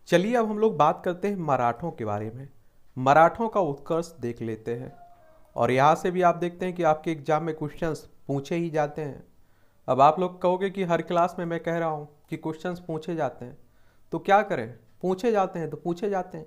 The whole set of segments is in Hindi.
चलिए अब हम लोग बात करते हैं मराठों के बारे में। मराठों का उत्कर्ष देख लेते हैं। और यहाँ से भी आप देखते हैं कि आपके एग्जाम में क्वेश्चंस पूछे ही जाते हैं। अब आप लोग कहोगे कि हर क्लास में मैं कह रहा हूँ कि क्वेश्चंस पूछे जाते हैं, तो क्या करें? पूछे जाते हैं तो पूछे जाते हैं।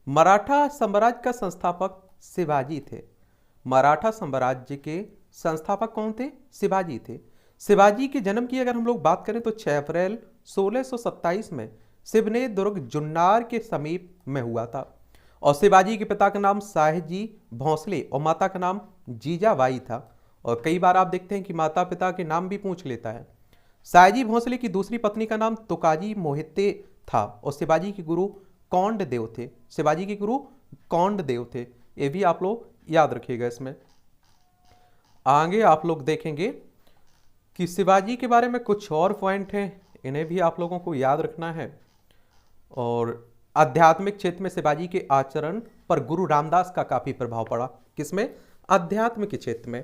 मराठा साम्राज्य का संस्थापक शिवाजी थे। मराठा साम्राज्य के संस्थापक कौन थे? शिवाजी थे। शिवाजी के जन्म की अगर हम लोग बात करें तो 6 अप्रैल 1627 में शिवने दुर्ग जुन्नार के समीप में हुआ था। और शिवाजी के पिता का नाम शाहजी भोंसले और माता का नाम जीजाबाई था। और कई बार आप देखते हैं कि माता पिता के नाम भी पूछ लेता है। शाहजी भोंसले की दूसरी पत्नी का नाम तुकाजी मोहिते था और शिवाजी के गुरु कौंड देव थे। शिवाजी के गुरु कौंड देव थे, ये भी आप लोग याद रखिएगा। इसमें आगे आप लोग देखेंगे कि शिवाजी के बारे में कुछ और पॉइंट हैं, इन्हें भी आप लोगों को याद रखना है। और आध्यात्मिक क्षेत्र में शिवाजी के आचरण पर गुरु रामदास का काफी प्रभाव पड़ा। किसमें? अध्यात्म के क्षेत्र में।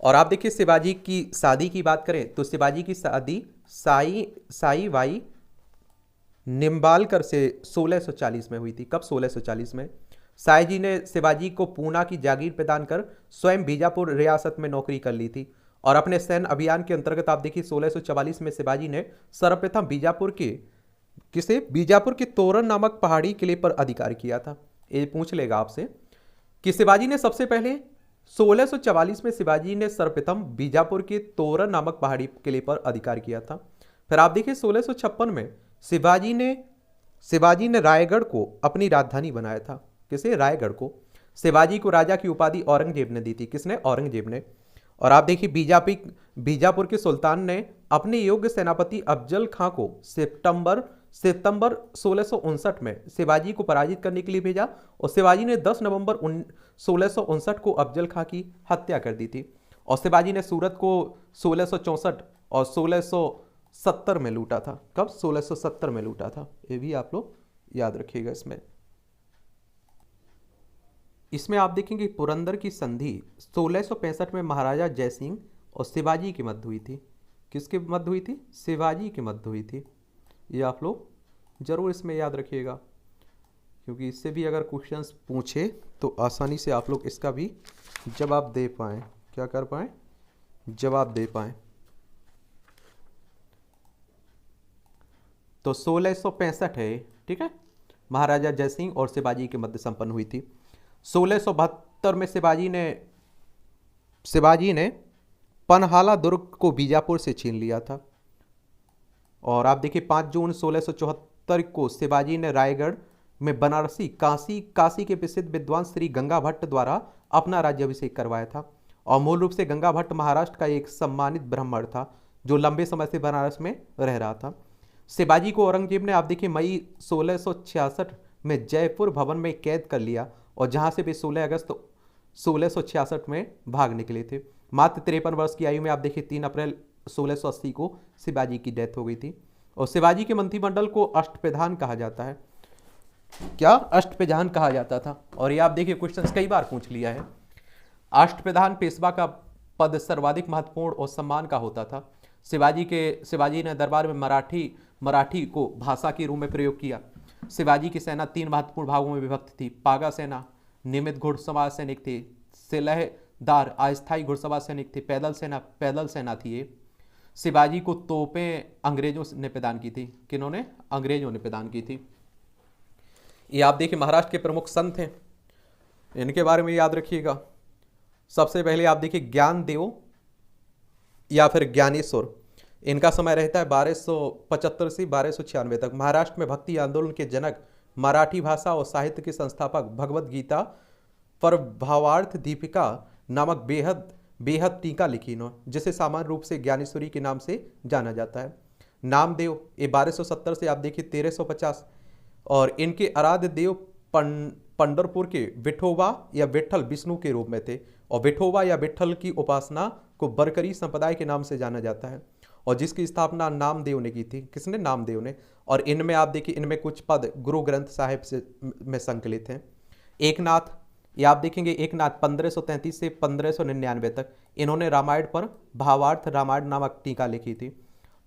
और आप देखिए शिवाजी की शादी की बात करें तो शिवाजी की शादी साई बाई निम्बालकर से 1640 में हुई थी। कब? 1640 में। साई जी ने शिवाजी को पूना की जागीर प्रदान कर स्वयं बीजापुर रियासत में नौकरी कर ली थी। और अपने सैन्य अभियान के अंतर्गत आप देखिए 1644 में शिवाजी ने सर्वप्रथम बीजापुर के तोरण नामक पहाड़ी किले पर अधिकार किया था। ये पूछ लेगा आपसे कि शिवाजी ने सबसे पहले 1644 में शिवाजी ने सर्वप्रथम बीजापुर के तोरण नामक पहाड़ी किले पर अधिकार किया था। फिर आप देखिए 1656 में शिवाजी ने रायगढ़ को अपनी राजधानी बनाया था। किसे? रायगढ़ को। शिवाजी को राजा की उपाधि औरंगजेब ने दी थी। किसने? औरंगजेब ने। और आप देखिए बीजापुर के सुल्तान ने अपने योग्य सेनापति अफजल खां को सितंबर 1659 में शिवाजी को पराजित करने के लिए भेजा। और शिवाजी ने 10 नवंबर 1659 को अफजल खां की हत्या कर दी थी। और शिवाजी ने सूरत को 1664 और 1670 में लूटा था। कब? 1670 में लूटा था। ये भी आप लोग याद रखिएगा। इसमें आप देखेंगे पुरंदर की संधि 1665 में महाराजा जयसिंह और शिवाजी के मध्य हुई थी। किसके मध्य हुई थी? शिवाजी के मध्य हुई थी। ये आप लोग जरूर इसमें याद रखिएगा, क्योंकि इससे भी अगर क्वेश्चंस पूछे तो आसानी से आप लोग इसका भी जवाब दे पाएँ। क्या कर पाएँ? जवाब दे पाएँ। तो 1665 है, ठीक है। महाराजा जयसिंह और शिवाजी के मध्य संपन्न हुई थी। 1672 में शिवाजी ने पनहाला दुर्ग को बीजापुर से छीन लिया था। और आप देखिए 5 जून 1674 को शिवाजी ने रायगढ़ में बनारसी काशी के प्रसिद्ध विद्वान श्री गंगा भट्ट द्वारा अपना राज्याभिषेक करवाया था। और मूल रूप से गंगा भट्ट महाराष्ट्र का एक सम्मानित ब्राह्मण था जो लंबे समय से बनारस में रह रहा था। शिवाजी को औरंगजेब ने आप देखिए मई 1666 में जयपुर भवन में कैद कर लिया और जहां से वे 16 अगस्त 1666 में भाग निकले थे। मात्र 53 वर्ष की आयु में आप देखिए 3 अप्रैल 1680 को शिवाजी की डेथ हो गई थी। और शिवाजी के मंत्रिमंडल को अष्टप्रधान कहा जाता है। क्या? अष्टप्रधान कहा जाता था। और ये आप देखिए क्वेश्चन कई बार पूछ लिया है। अष्टप्रधान पेशवा का पद सर्वाधिक महत्वपूर्ण और सम्मान का होता था। शिवाजी ने दरबार में मराठी को भाषा के रूप में प्रयोग किया। शिवाजी की सेना 3 महत्वपूर्ण भागों में विभक्त थी। पागा सेना नियमित घुड़सवार सैनिक थे, सिलहदार अस्थायी घुड़सवार सैनिक थे, पैदल सेना थी। ये शिवाजी को तोपें अंग्रेजों ने प्रदान की थी। किन्होंने? अंग्रेजों ने प्रदान की थी। ये आप देखिए महाराष्ट्र के प्रमुख संत हैं, इनके बारे में याद रखिएगा। सबसे पहले आप देखिए ज्ञानदेव या फिर ज्ञानेश्वर, इनका समय रहता है 1275 से 1296 तक। महाराष्ट्र में भक्ति आंदोलन के जनक, मराठी भाषा और साहित्य के संस्थापक, भगवत गीता पर भावार्थ दीपिका नामक बेहद टीका लिखी इन्होंने, जिसे सामान्य रूप से ज्ञानेश्वरी के नाम से जाना जाता है। नामदेव ये 1270 से आप देखिए 1350। और इनके आराध्य देव पंढरपुर के विठोबा या विठल विष्णु के रूप में थे। और विठोबा या विठल की उपासना को बरकरी संप्रदाय के नाम से जाना जाता है और जिसकी स्थापना नामदेव ने की थी। किसने? नामदेव ने। और इनमें आप देखिए इनमें कुछ पद गुरु ग्रंथ साहिब में संकलित हैं। एकनाथ, ये आप देखेंगे एकनाथ 1533 से 1599 तक इन्होंने रामायण पर भावार्थ रामायण नामक टीका लिखी थी।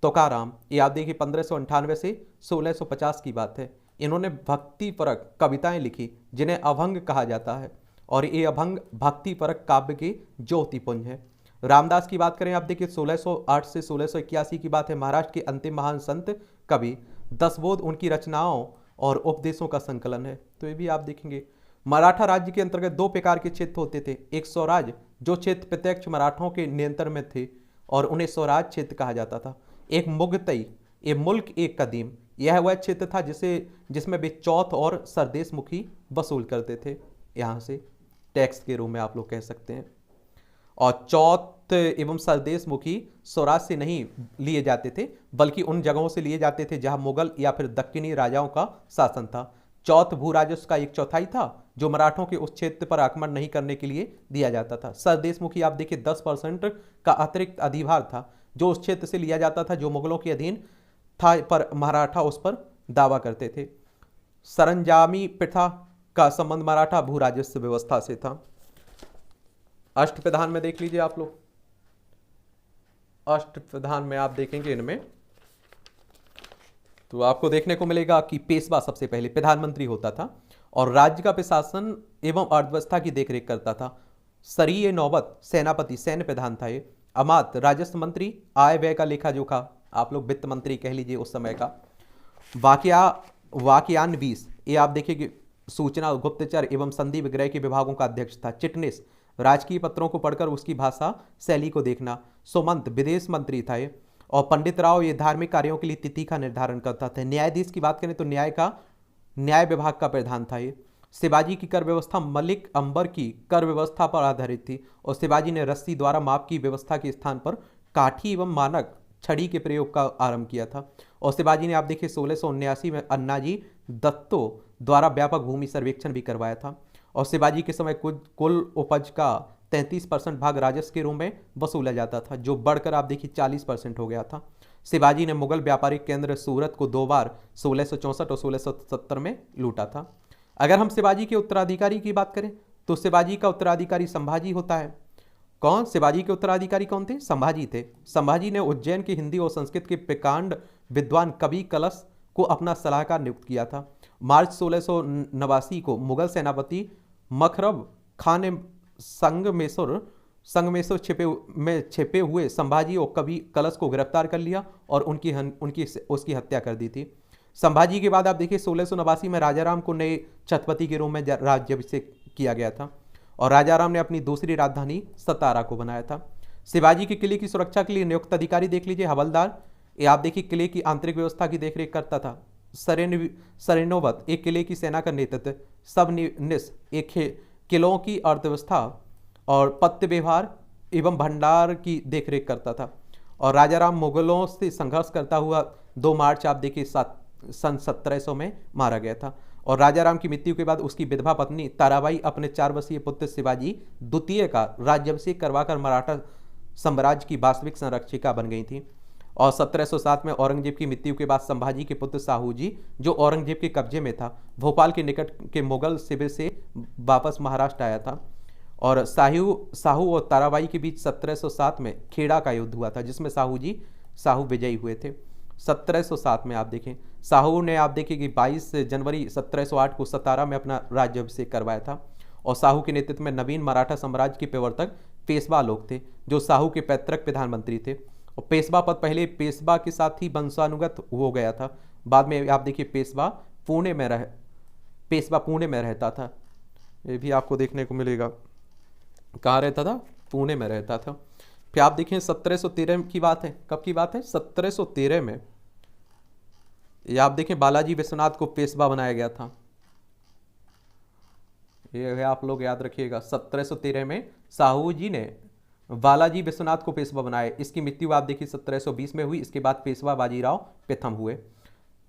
तुकाराम, ये आप देखिए 1598 से 1650 की बात है। इन्होंने भक्तिपरक कविताएं लिखी जिन्हें अभंग कहा जाता है, और ये अभंग भक्तिपरक काव्य के ज्योतिपुंज है। रामदास की बात करें आप देखिए 1608 से 1681 की बात है। महाराष्ट्र के अंतिम महान संत कवि, दसबोध उनकी रचनाओं और उपदेशों का संकलन है। तो ये भी आप देखेंगे। मराठा राज्य के अंतर्गत दो प्रकार के क्षेत्र होते थे, एक स्वराज जो क्षेत्र प्रत्यक्ष मराठों के नियंत्रण में थे और उन्हें स्वराज क्षेत्र कहा जाता था। एक मुगतई, ये मुल्क एक कदीम, यह वह क्षेत्र था जिसमें वे चौथ और सरदेश मुखी वसूल करते थे, यहाँ से टैक्स के रूप में आप लोग कह सकते हैं। और चौथ एवं सरदेश मुखी स्वराज से नहीं लिए जाते थे, बल्कि उन जगहों से लिए जाते थे जहां मुगल या फिर दक्षिणी राजाओं का शासन था। चौथ भू राजस्व का 1/4 था, जो मराठों के उस क्षेत्र पर आक्रमण नहीं करने के लिए दिया जाता था। सरदेश मुखी आप देखिए 10% का अतिरिक्त अधिभार था, जो उस क्षेत्र से लिया जाता था जो मुगलों के अधीन था, पर मराठा उस पर दावा करते थे। सरंजामी प्रथा का संबंध मराठा भू राजस्व व्यवस्था से था। अष्टप्रधान में देख लीजिए आप लोग। अष्टप्रधान में आप देखेंगे इनमें तो आपको देखने को मिलेगा कि पेशवा सबसे पहले प्रधानमंत्री होता था और राज्य का प्रशासन एवं अर्थव्यवस्था की देखरेख करता था। सरीय नौबत सेनापति सैन्य प्रधान था ये। अमात राजस्व मंत्री, आय व्यय का लेखा जोखा, आप लोग वित्त मंत्री कह लीजिए उस समय का। वाक्यान 20, ये आप देखिए सूचना गुप्तचर एवं संधि विग्रह के विभागों का अध्यक्ष था। चिटनिस राजकीय पत्रों को पढ़कर उसकी भाषा शैली को देखना। सुमंत विदेश मंत्री था ये। और पंडित राव ये धार्मिक कार्यों के लिए तिथि का निर्धारण करता था। न्यायाधीश की बात करें तो न्याय विभाग का प्रधान था ये। शिवाजी की कर व्यवस्था मलिक अंबर की कर व्यवस्था पर आधारित थी और शिवाजी ने रस्सी द्वारा माप की व्यवस्था के स्थान पर काठी एवं मानक छड़ी के प्रयोग का आरंभ किया था। और शिवाजी ने आप देखिए 1679 में अन्नाजी दत्तो द्वारा व्यापक भूमि सर्वेक्षण भी करवाया था। और शिवाजी के समय कुल उपज का 33% भाग राजस्व के रूप में वसूला जाता था, जो बढ़कर आप देखिए 40% हो गया था। शिवाजी ने मुगल व्यापारिक केंद्र सूरत को 2 बार 1664 और 1670 में लूटा था। अगर हम शिवाजी के उत्तराधिकारी की बात करें तो शिवाजी का उत्तराधिकारी संभाजी होता है। कौन? शिवाजी के उत्तराधिकारी कौन थे? संभाजी थे। संभाजी ने उज्जैन के हिंदी और संस्कृत के प्रकांड विद्वान कवि कलश को अपना सलाहकार नियुक्त किया था। मार्च 1689 को मुगल सेनापति मखरब खान ने संगमेश्वर छिपे हुए संभाजी और कवि कलश को गिरफ्तार कर लिया और उसकी हत्या कर दी थी। संभाजी के बाद आप देखिए 1689 में राजाराम को नए छत्रपति के रूप में राज्याभिषेक किया गया था और राजाराम ने अपनी दूसरी राजधानी सतारा को बनाया था। शिवाजी के किले की सुरक्षा के लिए नियुक्त अधिकारी देख लीजिए हवलदार, ये आप देखिए किले की आंतरिक व्यवस्था की देखरेख करता था। सरेनोवत एक किले की सेना का नेतृत्व, सबनिस एक किलों की अर्थव्यवस्था और पत्य व्यवहार एवं भंडार की देखरेख करता था। और राजाराम मुगलों से संघर्ष करता हुआ 2 मार्च आप देखिए सन 1700 में मारा गया था। और राजाराम की मृत्यु के बाद उसकी विधवा पत्नी ताराबाई अपने 4 वर्षीय पुत्र शिवाजी द्वितीय का राज्याभिषेक करवाकर मराठा साम्राज्य की वास्तविक संरक्षिका बन गई थी। और 1707 में औरंगजेब की मृत्यु के बाद संभाजी के पुत्र साहूजी, जो औरंगजेब के कब्जे में था, भोपाल के निकट के मुगल शिविर से वापस महाराष्ट्र आया था। और साहू और ताराबाई के बीच 1707 में खेड़ा का युद्ध हुआ था, जिसमें साहू विजयी हुए थे। 1707 में आप देखें साहू ने आप देखिए कि 22 जनवरी 1708 को सतारा में अपना राज्याभिषेक करवाया था। और साहू के नेतृत्व में नवीन मराठा साम्राज्य के प्रवर्तक पेशवा लोग थे, जो साहू के पैतृक प्रधानमंत्री थे। और पेशवा पद पहले पेशवा के साथ ही वंशानुगत हो गया था, बाद में आप देखिए पेशवा पुणे में रहता था। ये भी आपको देखने को मिलेगा। कहाँ रहता था? पुणे में रहता था। फिर आप देखें 1713 की बात है। कब की बात है? 1713 में। ये आप देखें बालाजी विश्वनाथ को पेशवा बनाया गया था। ये आप लोग याद रखिएगा, 1713 में साहू जी ने बालाजी विश्वनाथ को पेशवा बनाया। इसकी मृत्यु आप देखिए 1720 में हुई। इसके बाद पेशवा बाजीराव प्रथम हुए।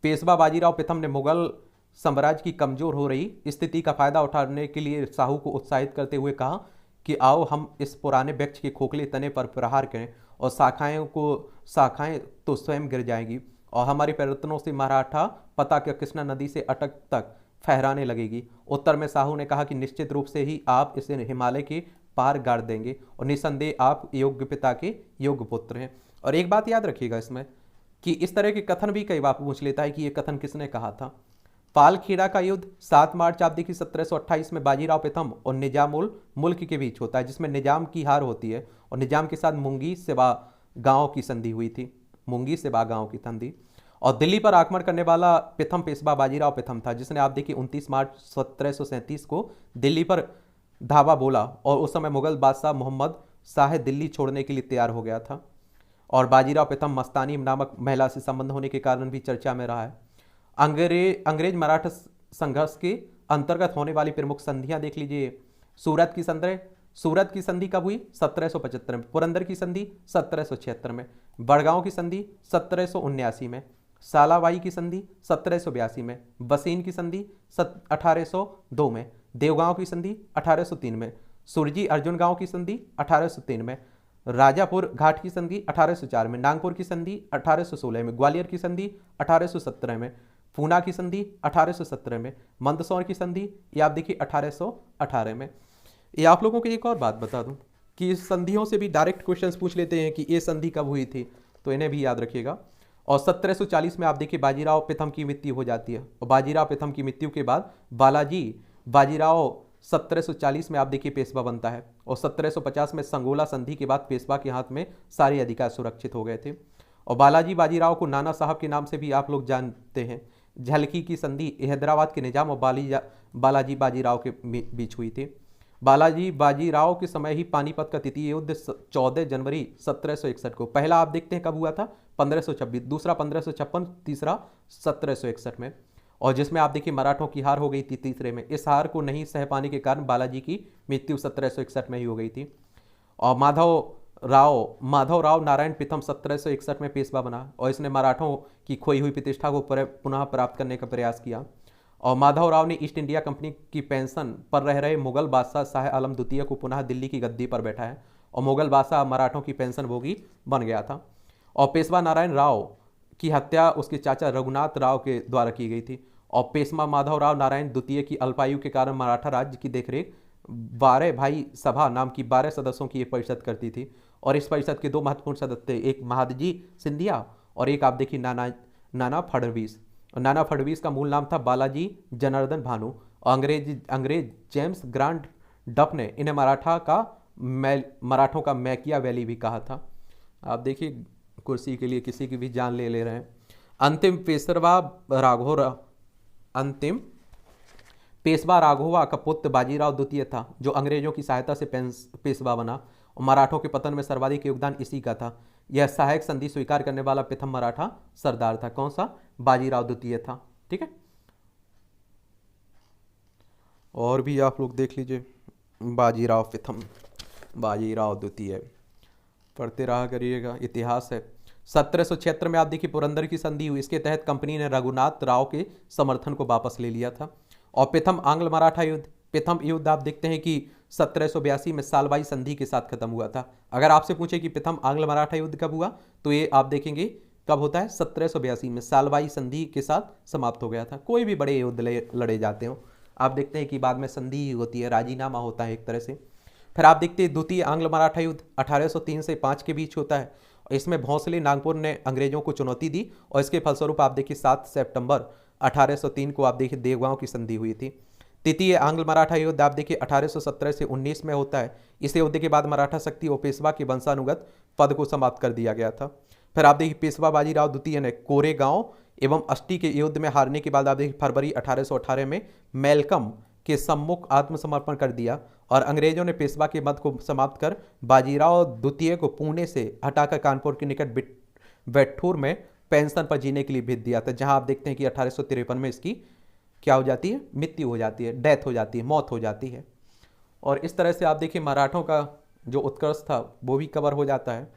पेशवा बाजीराव प्रथम ने मुगल साम्राज्य की कमजोर हो रही स्थिति का फायदा उठाने के लिए साहू को उत्साहित करते हुए कहा कि आओ हम इस पुराने वृक्ष के खोखले तने पर प्रहार करें और शाखाएं तो स्वयं गिर जाएंगी और हमारे प्रयत्नों से मराठा पताका कृष्णा नदी से अटक तक फहराने लगेगी। उत्तर में साहू ने कहा कि निश्चित रूप से ही आप इसे हिमालय के पार गाड़ देंगे और निसंदेह आप योग्य पिता के योग्य पुत्र हैं। और एक बात याद रखिएगा इसमें कि इस तरह के कथन भी कई बार पूछ लेता है कि ये कथन किसने कहा था। पालखेड़ा का युद्ध 7 मार्च आप देखिए 1728 में बाजीराव प्रथम और निजामुल मुल्क के बीच होता है, जिसमें निजाम की हार होती है और निजाम के साथ मुंगी सिबा गांव की संधि हुई थी। मुंगी सिबा गांव की संधि। और दिल्ली पर आक्रमण करने वाला प्रथम पेशवा बाजीराव प्रथम था, जिसने आप देखिए 29 मार्च 1737 को दिल्ली पर धावा बोला और उस समय मुगल बादशाह मोहम्मद शाह दिल्ली छोड़ने के लिए तैयार हो गया था। और बाजीराव प्रथम मस्तानी नामक महिला से संबंध होने के कारण भी चर्चा में रहा है। अंग्रेज मराठा संघर्ष के अंतर्गत होने वाली प्रमुख संधियां देख लीजिए। सूरत की संधि कब हुई? 1775 में। पुरंदर की संधि 1776 में। बड़गांव की संधि 1779 में। सालाबाई की संधि 1782 में। बसीन की संधि 1802 में। देवगांव की संधि 1803 में। सुरजी अर्जुन गांव की संधि 1803 में। राजापुर घाट की संधि 1804 में। नागपुर की संधि 1816 में। ग्वालियर की संधि 1817 में। पूना की संधि 1817 में। मंदसौर की संधि ये आप देखिए 1818 में। ये आप लोगों को एक और बात बता दूं कि इस संधियों से भी डायरेक्ट क्वेश्चंस पूछ लेते हैं कि ये संधि कब हुई थी, तो इन्हें भी याद रखिएगा। और 1740 में आप देखिए बाजीराव प्रथम की मृत्यु हो जाती है और बाजीराव प्रथम की मृत्यु के बाद बालाजी बाजीराव 1740 में आप देखिए पेशवा बनता है और 1750 में संगोला संधि के बाद पेशवा के हाथ में सारे अधिकार सुरक्षित हो गए थे। और बालाजी बाजीराव को नाना साहब के नाम से भी आप लोग जानते हैं। झलकी की संधि हैदराबाद के निजाम और बालाजी बाजीराव के बीच हुई थी। बालाजी बाजीराव के समय ही पानीपत का तृतीय युद्ध 14 जनवरी 1761 को। पहला आप देखते हैं कब हुआ था? 1526, दूसरा 1556, तीसरा 1761 में। और जिसमें आप देखिए मराठों की हार हो गई थी तीसरे में। इस हार को नहीं सह पाने के कारण बालाजी की मृत्यु 1761 में ही हो गई थी। और माधव राव नारायण प्रथम 1761 में पेशवा बना और इसने मराठों की खोई हुई प्रतिष्ठा को पुनः प्राप्त करने का प्रयास किया। और माधव राव ने ईस्ट इंडिया कंपनी की पेंशन पर रह रहे मुगल बादशाह शाह आलम द्वितीय को पुनः दिल्ली की गद्दी पर बैठाया और मुगल बादशाह मराठों की पेंशन भोगी बन गया था। और पेशवा नारायण राव की हत्या उसके चाचा रघुनाथ राव के द्वारा की गई थी। और पेशवा माधव राव नारायण द्वितीय की अल्पायु के कारण मराठा राज्य की देखरेख 12 भाई सभा नाम की 12 सदस्यों की एक परिषद करती थी। और इस परिषद के दो महत्वपूर्ण सदस्य थे, एक महादजी सिंधिया और एक आप देखिए नाना फडणवीस। नाना फडणवीस का मूल नाम था बालाजी जनार्दन भानु और अंग्रेज जेम्स ग्रांट डफ ने इन्हें मराठों का मैकिया वैली भी कहा था। आप देखिए कुर्सी के लिए किसी की भी जान ले रहे हैं। अंतिम पेशवा राघोवा का पुत्र बाजीराव द्वितीय था, जो अंग्रेजों की सहायता से पेशवा बना और मराठों के पतन में सर्वाधिक योगदान इसी का था। यह सहायक संधि स्वीकार करने वाला प्रथम मराठा सरदार था। कौन सा? बाजीराव द्वितीय था। ठीक है, और भी आप लोग देख लीजिए। बाजीराव प्रथम, बाजीराव द्वितीय पढ़ते रहा करिएगा, इतिहास है। 1776 में आप देखिए पुरंदर की संधि हुई। इसके तहत कंपनी ने रघुनाथ राव के समर्थन को वापस ले लिया था। और प्रथम आंग्ल मराठा युद्ध, प्रथम युद्ध आप देखते हैं कि 1782 में सालबाई संधि के साथ खत्म हुआ था। अगर आपसे पूछे कि प्रथम आंग्ल मराठा युद्ध कब हुआ, तो ये आप देखेंगे कब होता है? 1782 में सालबाई संधि के साथ समाप्त हो गया था। कोई भी बड़े युद्ध लड़े जाते हो, आप देखते हैं कि बाद में संधि होती है, राजीनामा होता है एक तरह से। फिर आप देखते हैं द्वितीय आंग्ल मराठा युद्ध 1803 से 5 के बीच होता है। इसमें भोंसले नागपुर ने अंग्रेजों को चुनौती दी और इसके फलस्वरूप आप देखिए 7 सितंबर 1803 को आप देखिए देवगांव की संधि हुई थी। तृतीय आंग्ल मराठा युद्ध आप देखिए 1817 से 19 में होता है। इस युद्ध के बाद मराठा शक्ति और पेशवा के वंशानुगत पद को समाप्त कर दिया गया था। फिर आप देखिए पेशवा बाजीराव द्वितीय ने कोरेगांव एवं अष्टी के युद्ध में हारने के बाद आप देखिए फरवरी 1818 में मैलकम के सम्मुख आत्मसमर्पण कर दिया और अंग्रेजों ने पेशवा के मत को समाप्त कर बाजीराव द्वितीय को पुणे से हटाकर कानपुर के निकट बैठूर में पेंशन पर जीने के लिए भेज दिया था, जहां आप देखते हैं कि 1853 में इसकी क्या हो जाती है? मृत्यु हो जाती है, डेथ हो जाती है, मौत हो जाती है। और इस तरह से आप देखिए मराठों का जो उत्कर्ष था वो भी कवर हो जाता है।